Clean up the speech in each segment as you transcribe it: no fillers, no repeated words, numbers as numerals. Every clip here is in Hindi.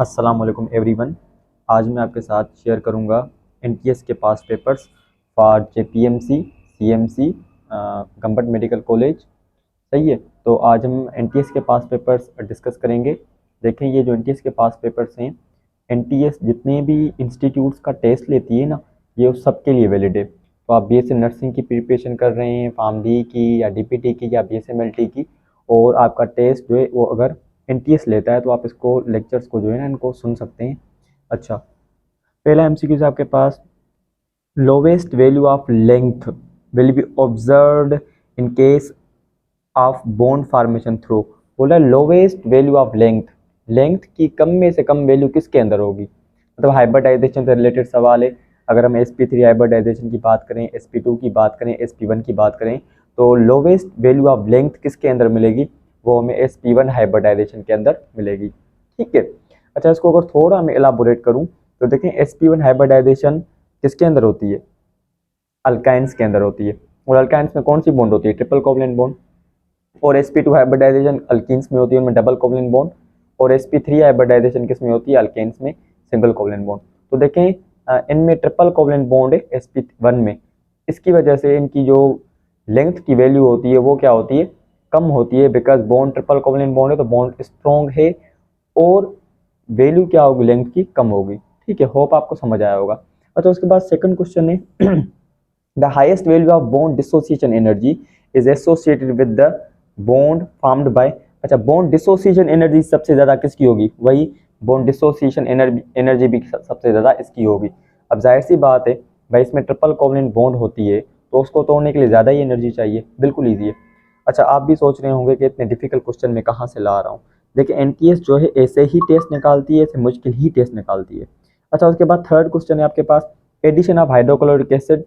अस्सलाम वालेकुम एवरीवन। आज मैं आपके साथ शेयर करूंगा एनटीएस के पास papers for JPMC CMC government medical college. सही है, तो आज हम एनटीएस के पास पेपर्स डिस्कस करेंगे। देखें, ये जो एनटीएस के पास पेपर्स हैं, एनटीएस जितने भी इंस्टीट्यूट्स का टेस्ट लेती है ना, ये उस सब के लिए वैलिड है। तो आप बीएससी नर्सिंग की प्रिपरेशन कर रहे हैं, फार्म डी की या डीपीटी की या बीएसएमएलटी की, और आपका टेस्ट जो है वो अगर एनटीएस लेता है तो आप इसको लेक्चर्स को जो है ना इनको सुन सकते हैं। अच्छा, पहला एमसीक्यू है आपके पास, lowest value of length will be observed in case of bone formation through. बोला lowest value of length, length की कम में से कम वैल्यू किसके अंदर होगी, मतलब हाइब्रिडाइजेशन से रिलेटेड सवाल है। अगर हम sp3 हाइब्रिडाइजेशन की बात करें, sp2 की बात करें, sp1 की बात करें, तो लोवेस्ट वैल्यू ऑफ लेंथ किसके अंदर मिलेगी, वो हमें sp1 हाइब्रिडाइजेशन के अंदर मिलेगी। ठीक है। अच्छा, इसको अगर थोड़ा मैं एलाबोरेट करूं तो देखें, sp1 हाइब्रिडाइजेशन किसके अंदर होती है, अल्काइंस के अंदर होती है। और अल्काइंस में कौन सी बॉन्ड होती है, ट्रिपल कोवलेंट बॉन्ड। और sp2 हाइब्रिडाइजेशन अल्कीन्स में होती है, उनमें डबल कोवलेंट बॉन्ड। और sp3 हाइब्रिडाइजेशन किस में होती है, अल्केन्स में सिंगल कोवलेंट बॉन्ड। तो देखें, इनमें ट्रिपल कोवलेंट बॉन्ड है sp1 में, इसकी वजह से इनकी जो लेंथ की वैल्यू होती है वो क्या होती है, कम होती है, because bond triple covalent bond है तो बॉन्ड स्ट्रॉन्ग है और वैल्यू क्या होगी, लेंथ की कम होगी। ठीक है, होप आपको समझ आया होगा। अच्छा, उसके बाद सेकंड क्वेश्चन है the highest value of bond dissociation energy is associated with the bond formed by. अच्छा, बॉन्ड डिसोसिएशन एनर्जी सबसे ज्यादा किसकी होगी, वही बॉन्ड डिसोसिएशन एनर्जी भी सबसे ज्यादा इसकी होगी। अब जाहिर सी बात है भाई, इसमें ट्रिपल कोवलेंट बॉन्ड होती है तो उसको तोड़ने के लिए ज्यादा ही एनर्जी चाहिए, बिल्कुल ईजी है। अच्छा, आप भी सोच रहे होंगे कि इतने डिफिकल्ट क्वेश्चन में कहाँ से ला रहा हूँ। देखिए, एनटीएस जो है ऐसे ही टेस्ट निकालती है, ऐसे मुश्किल ही टेस्ट निकालती है। अच्छा, उसके बाद थर्ड क्वेश्चन है आपके पास, addition of hydrochloric acid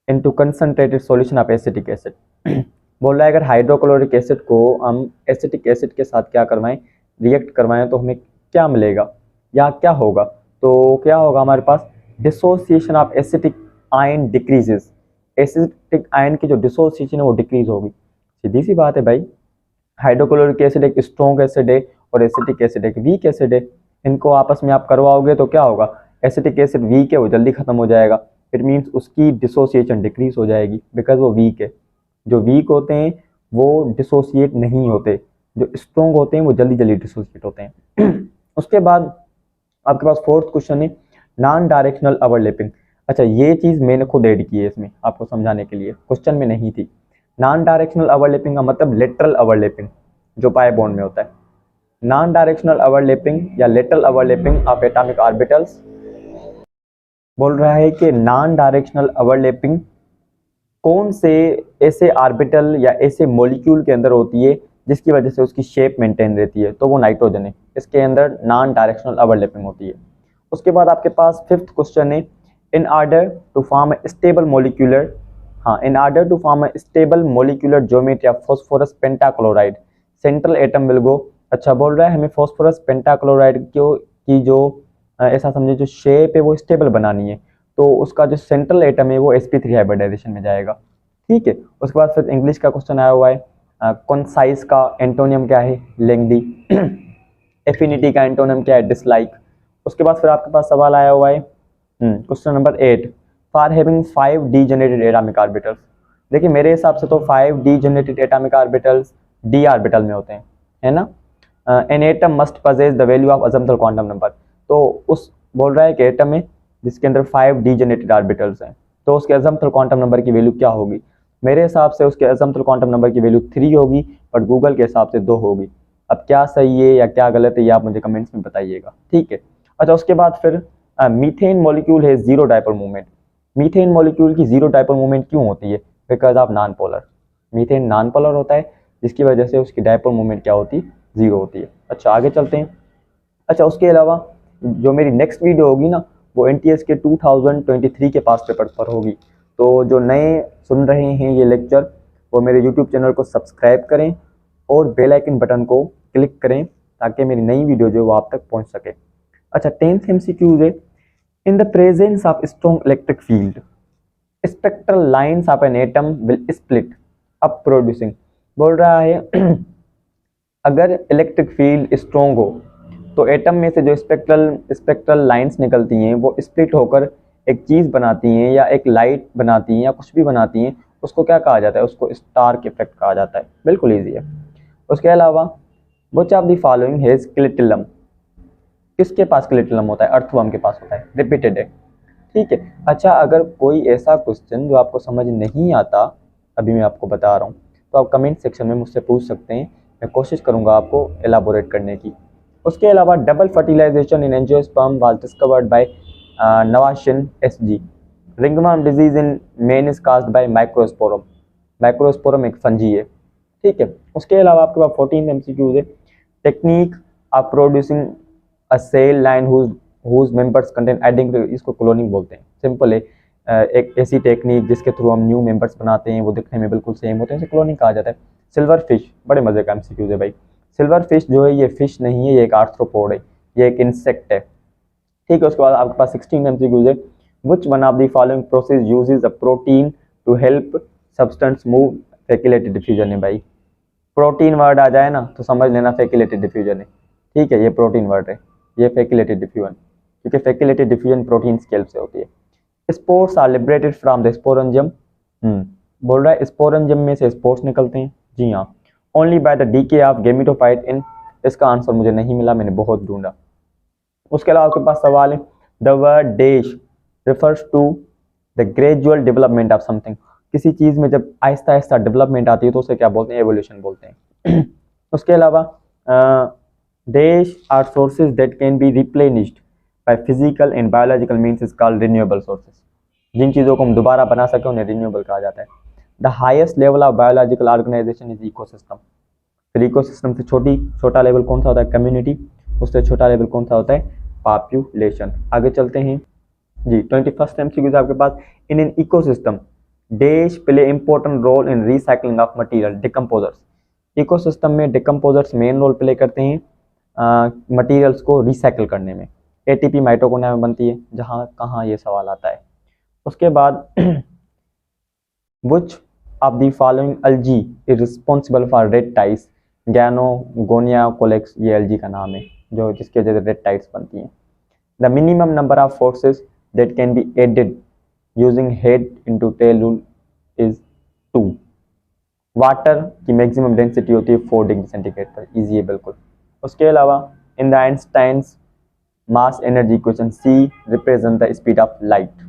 into concentrated solution of acetic acid. बोल रहा है अगर हाइड्रोक्लोरिक एसिड को हम एसिटिक एसिड के साथ क्या करवाएं, रिएक्ट करवाएं, तो हमें क्या मिलेगा या क्या होगा, तो क्या होगा हमारे पास, dissociation of acetic ion decreases. Acetic ion की जो डिसोसिएशन है वो डिक्रीज होगी। सीधी सी बात है भाई, हाइड्रोक्लोरिक एसिड एक स्ट्रॉन्ग एसिड है और एसिटिक एसिड एक वीक एसिड है। इनको आपस में आप करवाओगे तो क्या होगा, एसिटिक एसिड वीक है वो जल्दी खत्म हो जाएगा, इट मीन्स उसकी डिसोसिएशन डिक्रीज हो जाएगी बिकॉज वो वीक है। जो वीक होते हैं वो डिसोसिएट नहीं होते, जो स्ट्रॉन्ग होते हैं वो जल्दी जल्दी डिसोसिएट होते हैं। उसके बाद आपके पास फोर्थ क्वेश्चन है, नॉन डायरेक्शनल ओवरलैपिंग। अच्छा, ये चीज़ मैंने खुद ऐड की है इसमें आपको समझाने के लिए, क्वेश्चन में नहीं थी। नॉन डायरेक्शनल ओवरलैपिंग का मतलब लेटरल ओवरलैपिंग जो पाई बॉन्ड में होता है। नॉन डायरेक्शनल ओवरलैपिंग या lateral overlapping of atomic orbitals. बोल रहा है कि नॉन डायरेक्शनल ओवरलैपिंग कौन से ऐसे ऑर्बिटल या ऐसे मॉलिक्यूल के अंदर होती है जिसकी वजह से उसकी शेप मेंटेन रहती है, तो वो नाइट्रोजन है, इसके अंदर नॉन डायरेक्शनल ओवरलैपिंग होती है। उसके बाद आपके पास फिफ्थ क्वेश्चन है, in order to form stable molecular, हाँ, in order to form stable molecular geometry of phosphorus pentachloride central atom will go. अच्छा, बोल रहा है हमें फॉस्फोरस पेंटाक्लोराइड की जो ऐसा समझे जो शेप है वो स्टेबल बनानी है, तो उसका जो सेंट्रल एटम है वो sp3 हाइब्रिडाइजेशन में जाएगा। ठीक है। उसके बाद फिर इंग्लिश का क्वेश्चन आया हुआ है, कॉन्साइज का एंटोनियम क्या है, लेंथी। एफिनिटी का एंटोनियम क्या है, डिसलाइक। उसके बाद फिर आपके पास सवाल आया हुआ है question number 8, for having 5 degenerated atomic orbitals. देखिए, मेरे हिसाब से तो 5 degenerated atomic orbitals d orbital में होते हैं, है ना। An atom must possess the value of azimuthal quantum number. तो उस बोल रहा है कि एटम है जिसके अंदर 5 डीजेनरेटेड ऑर्बिटल्स हैं, तो उसके अजम्पटल क्वांटम नंबर की वैल्यू क्या होगी। मेरे हिसाब से उसके अजम्पटल क्वांटम नंबर की वैल्यू 3 होगी, बट गूगल के हिसाब से 2 होगी। अब क्या सही है या क्या गलत है ये आप मुझे कमेंट्स में बताइएगा। ठीक है। अच्छा, उसके बाद फिर मीथेन मॉलिक्यूल है zero dipole movement. Methane molecule की जीरो डायपोल मूवमेंट क्यों होती है, because of non polar. Methane non polar होता है जिसकी वजह से उसकी डायपोल मूवमेंट क्या होती है, जीरो होती है। अच्छा, आगे चलते हैं। अच्छा, उसके अलावा जो मेरी नेक्स्ट वीडियो होगी ना, वो एनटीएस के 2023 के पास पेपर पर होगी। तो जो नए सुन रहे हैं ये लेक्चर, वो मेरे यूट्यूब चैनल को सब्सक्राइब करें और बेल आइकन बटन को क्लिक करें ताकि मेरी नई वीडियो जो वो आप तक पहुंच सके। अच्छा, 10th एमसीक्यूज है, in the presence of strong electric field spectral lines of an atom will split up producing. बोल रहा है अगर इलेक्ट्रिक फील्ड स्ट्रॉन्ग हो तो एटम में से जो स्पेक्ट्रल लाइंस निकलती हैं वो स्प्लिट होकर एक चीज़ बनाती हैं या एक लाइट बनाती हैं या कुछ भी बनाती हैं, उसको क्या कहा जाता है? उसको स्टार इफेक्ट कहा जाता है। बिल्कुल ईजी है। उसके अलावा which of the following has clitellum, किसके पास क्लिटिलम होता है? अर्थवर्म के पास होता है। रिपीटेड है, ठीक है। अच्छा, अगर कोई ऐसा क्वेश्चन जो आपको समझ नहीं आता, अभी मैं आपको बता रहा हूँ, तो आप कमेंट सेक्शन में मुझसे पूछ सकते हैं, मैं कोशिश करूँगा आपको एलाबोरेट करने की। उसके अलावा double fertilisation in angiosperm was discovered by Nawaschin S G. Ringworm disease in man is caused by microsporum. Microsporum एक फंजी है, ठीक है। उसके अलावा आपके पास 14 एमसीक्यूज है। Technique of producing a cell line whose members contain identical, इसको क्लोनिंग बोलते हैं। सिंपल है, एक ऐसी टेक्निक जिसके थ्रू हम न्यू मेंबर्स बनाते हैं, वो दिखने में बिल्कुल सेम होते हैं, इसे क्लोनिंग कहा जाता है। सिल्वर फिश, बड़े मजे का एमसीक्यूज है भाई। सिल्वर फिश जो है ये फिश नहीं है, ये एक आर्थ्रोपोड है, ये एक इंसेक्ट है, ठीक है। उसके बाद आपके पास 16 एमसीक्यूज है। Which one of the following process uses a protein to help substance move? Facilitated diffusion है भाई। प्रोटीन वर्ड आ जाए ना तो समझ लेना फेकिलेटेड डिफ्यूजन है, ठीक है। ये प्रोटीन वर्ड है, ये फेकिलेटेड डिफ्यूजन, क्योंकि फेकिलेटेड डिफ्यूजन प्रोटीन स्केल से होती है। Spores are liberated from the sporangium, बोल रहा है स्पोरेंजियम में से स्पोर्स निकलते हैं, जी हाँ। Only by the decay of gametophyte in, इसका आंसर मुझे नहीं मिला, मैंने बहुत ढूंढा। उसके अलावा आपके पास सवाल है, the word dash refers to the gradual development of something. किसी चीज में जब आहिस्ता आहिस्ता डेवलपमेंट आती है तो उसे क्या बोलते हैं? एवोल्यूशन बोलते हैं। उसके अलावा dash are sources that can be replenished by physical and biological means is called renewable sources. जिन चीज़ों को हम दोबारा बना सके उन्हें रिन्यूएबल कहा जाता है। The highest level of biological organisation is ecosystem. फिर इकोसिस्टम से छोटा लेवल कौन सा होता है? कम्युनिटी। उससे छोटा लेवल कौन सा होता है? पॉपुलेशन। आगे चलते हैं जी। 21st एमसीक्यू आपके पास, in an ecosystem dash play important role in recycling of material decomposers. Ecosystem में डिकम्पोजर्स मेन रोल प्ले करते हैं मटेरियल्स को रिसाइकल करने में। एटीपी माइटोकॉन्ड्रिया में बनती है, जहाँ कहाँ ये सवाल आता है। उसके बाद which of the following algae is responsible for red tides? गैनोगोनिया कोलेक्स, ये एल्गी का नाम है जो जिसकी वजह से रेड टाइड्स बनती हैं। The minimum number of forces that can be added using head into tail rule is 2। Water की मैक्सिमम डेंसिटी होती है 4 डिग्री सेंटीग्रेड पर, इजी है बिल्कुल। उसके अलावा in the Einstein's mass energy equation c represent the speed of light.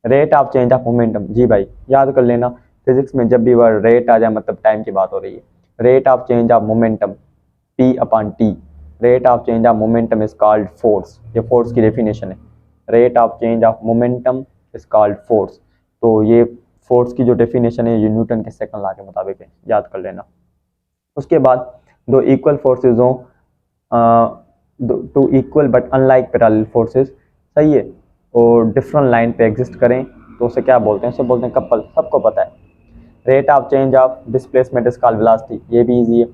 Rate of change of momentum, जी भाई याद कर लेना, फिजिक्स में जब भी वर्ड रेट आ जाए मतलब टाइम की बात हो रही है। Rate of change of momentum P upon T. Rate of change of momentum is called force, ये फोर्स की डेफिनेशन है। Rate of change of momentum is called force. तो ये फोर्स की जो डेफिनेशन है ये न्यूटन के सेकंड लॉ के मुताबिक है, याद कर लेना। उसके बाद दो इक्वल फोर्सेज हों, two equal but unlike parallel forces, सही है, और डिफरेंट लाइन पे एग्जिस्ट करें तो उसे क्या बोलते हैं? उसे बोलते हैं कपल, सबको पता है। Rate of change of displacement is called velocity, ये भी इजी है।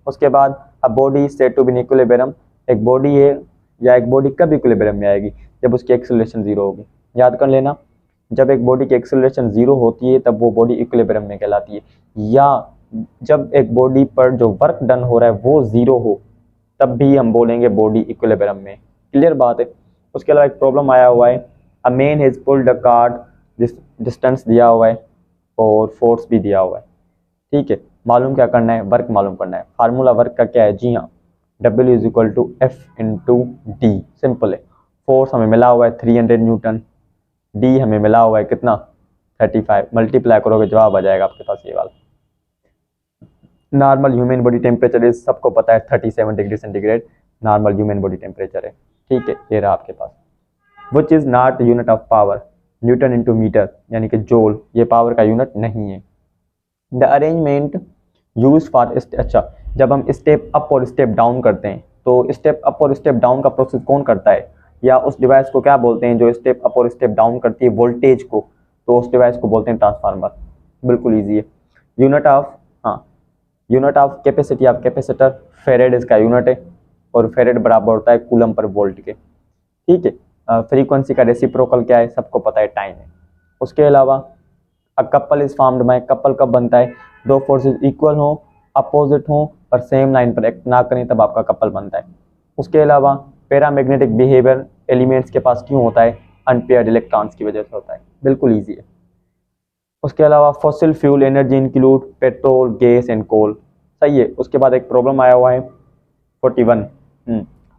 उसके बाद a body said to be in equilibrium, एक बॉडी है या एक बॉडी कब इक्विलिब्रियम में आएगी? जब उसकी एक्सेलरेशन 0 होगी, याद कर लेना। जब एक बॉडी की एक्सेलरेशन 0 होती है तब वो बॉडी इक्विलिब्रियम में कहलाती है, या जब एक बॉडी पर जो वर्क डन हो रहा है वो 0 हो तब भी हम बोलेंगे बॉडी इक्विलिब्रियम में। क्लियर बात है। उसके अलावा एक प्रॉब्लम आया हुआ है, a man has pulled a cart, distance दिया हुआ है और फोर्स भी दिया हुआ है, ठीक है। मालूम क्या करना है? वर्क मालूम करना है। फार्मूला वर्क का क्या है? जी हाँ, W is equal to F into D, simple है। फोर्स हमें मिला हुआ है 300 न्यूटन, डी हमें मिला हुआ है कितना? 35, मल्टीप्लाई करोगे जवाब आ जाएगा आपके पास ये वाला। Normal human body temperature is, सबको पता है 37 degree centigrade normal human body temperature है, ठीक है। ये रहा आपके पास। Which is not unit of power? Newton into metre, यानी कि जोल, ये पावर का यूनिट नहीं है। द अरेंजमेंट यूज फॉर, अच्छा, जब हम स्टेप अप और स्टेप डाउन करते हैं तो स्टेप अप और स्टेप डाउन का प्रोसेस कौन करता है, या उस डिवाइस को क्या बोलते हैं जो स्टेप अप और स्टेप डाउन करती है वोल्टेज को? तो उस डिवाइस को बोलते हैं ट्रांसफार्मर। बिल्कुल ईजी है। यूनिट ऑफ, हाँ, unit of capacity of capacitor farad इसका यूनिट है, और फेरेड बराबर होता है कूलम पर वोल्ट के, ठीक है। फ्रीक्वेंसी का रेसिप्रोकल क्या है? सबको पता है, टाइम है। उसके अलावा a couple is formed by, couple कब बनता है? दो फोर्सेज इक्वल हो, अपोजिट हो और सेम लाइन पर एक्ट ना करें तब आपका कपल बनता है। उसके अलावा पैरामैग्नेटिक बिहेवियर एलिमेंट्स के पास क्यों होता है? अनपेयर्ड इलेक्ट्रॉन्स की वजह से होता है। बिल्कुल ईजी है। उसके अलावा fossil fuel energy include petrol, gas and coal. सही है। उसके बाद एक प्रॉब्लम आया हुआ है 41।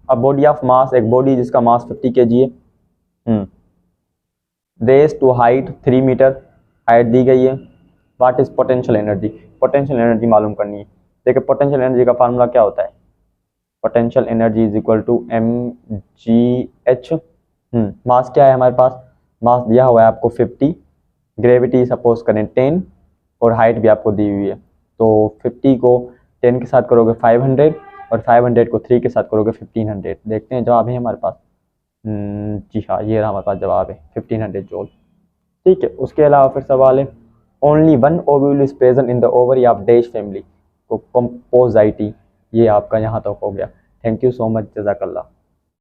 अ बॉडी ऑफ मास, एक बॉडी जिसका मास 50 kg है, raised to height 3 metre, height दी गई है। What is potential energy? Potential energy मालूम करनी है। देखिए पोटेंशियल एनर्जी का फार्मूला क्या होता है? Potential energy is equal to mgh। Mass क्या है हमारे पास? मास दिया हुआ है आपको 50, ग्रेविटी सपोज करें 10 और हाइट भी आपको दी हुई है। तो 50 को 10 के साथ करोगे 500 और 500 को 3 के साथ करोगे 1500। देखते हैं जवाब है हमारे पास। जी हाँ, ये रहा हमारे पास जवाब है 1500 जूल। ठीक है। उसके अलावा फिर सवाल है only one ovule is present in the ovary of dash family, तो कंपोजाइटी। ये आपका यहाँ तक हो गया। थैंक यू सो मच, जज़ाकल्लाह।